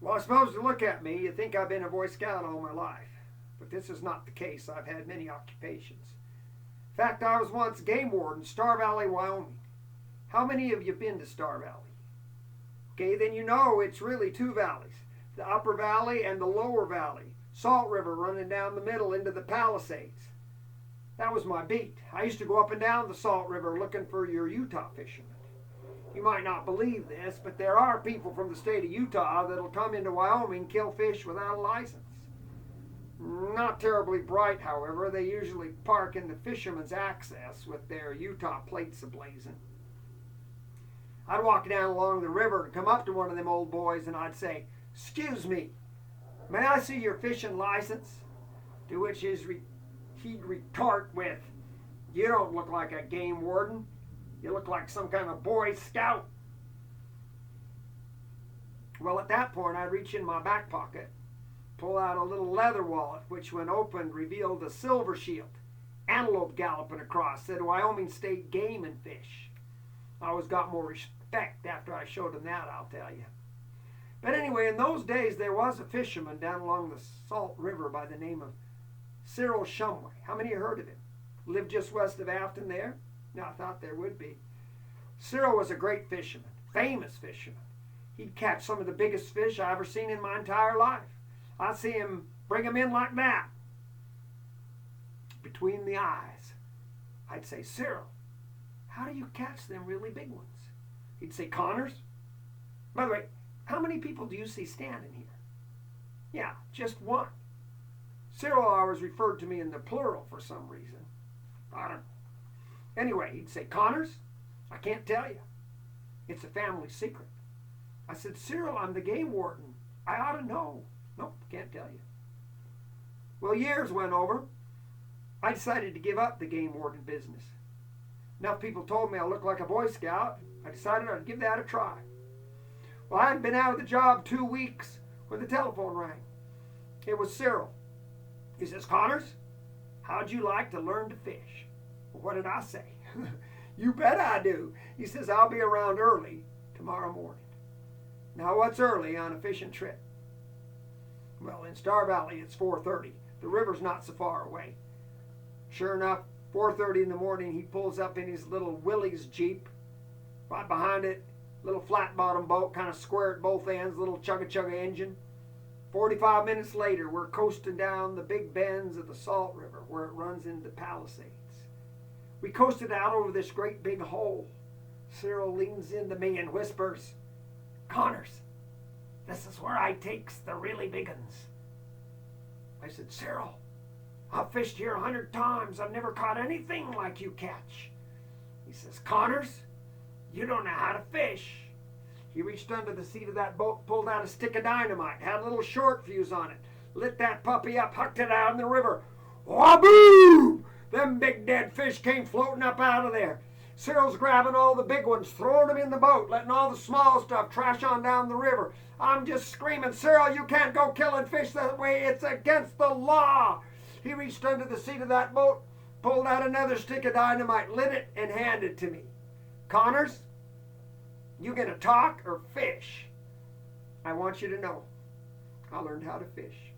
Well, I suppose to look at me, you think I've been a Boy Scout all my life. But this is not the case. I've had many occupations. In fact, I was once game warden, Star Valley, Wyoming. How many of you been to Star Valley? Okay, then you know it's really two valleys. The upper valley and the lower valley. Salt River running down the middle into the Palisades. That was my beat. I used to go up and down the Salt River looking for your Utah fishermen. You might not believe this, but there are people from the state of Utah that'll come into Wyoming and kill fish without a license. Not terribly bright, however. They usually park in the fisherman's access with their Utah plates ablazing. I'd walk down along the river and come up to one of them old boys and I'd say, "Excuse me, may I see your fishing license?" To which he'd retort with, "You don't look like a game warden. You look like some kind of Boy Scout." Well, at that point, I'd reach in my back pocket, pull out a little leather wallet, which when opened revealed a silver shield, antelope galloping across, said Wyoming State Game and Fish. I always got more respect after I showed him that, I'll tell you. But anyway, in those days, there was a fisherman down along the Salt River by the name of Cyril. How many have heard of him? Lived just west of Afton there? No, I thought there would be. Cyril was a great fisherman, famous fisherman. He'd catch some of the biggest fish I ever seen in my entire life. I'd see him bring them in like that, between the eyes. I'd say, "Cyril, how do you catch them really big ones?" He'd say, "Connors." By the way, how many people do you see standing here? Yeah, just one. Cyril always referred to me in the plural for some reason. I don't know. Anyway, he'd say, "Connors, I can't tell you. It's a family secret." I said, "Cyril, I'm the game warden. I ought to know." "Nope, can't tell you." Well, years went over. I decided to give up the game warden business. Enough people told me I looked like a Boy Scout. I decided I'd give that a try. Well, I hadn't been out of the job 2 weeks when the telephone rang. It was Cyril. He says, "Connors, how'd you like to learn to fish?" Well, what did I say? "You bet I do." He says, "I'll be around early tomorrow morning." Now, what's early on a fishing trip? Well, in Star Valley, it's 4:30. The river's not so far away. Sure enough, 4:30 in the morning, he pulls up in his little Willys Jeep. Right behind it, little flat-bottom boat, kind of square at both ends, little chugga-chugga engine. 45 minutes later, we're coasting down the big bends of the Salt River where it runs into Palisades. We coasted out over this great big hole. Cyril leans into me and whispers, "Connors, this is where I takes the really big uns." I said, "Cyril, I've fished here 100 times. I've never caught anything like you catch." He says, "Connors, you don't know how to fish." He reached under the seat of that boat, pulled out a stick of dynamite, had a little short fuse on it, lit that puppy up, hucked it out in the river. Waboo! Them big dead fish came floating up out of there. Cyril's grabbing all the big ones, throwing them in the boat, letting all the small stuff trash on down the river. I'm just screaming, "Cyril, you can't go killing fish that way. It's against the law." He reached under the seat of that boat, pulled out another stick of dynamite, lit it, and handed it to me. "Connors, you gonna talk or fish?" I want you to know, I learned how to fish.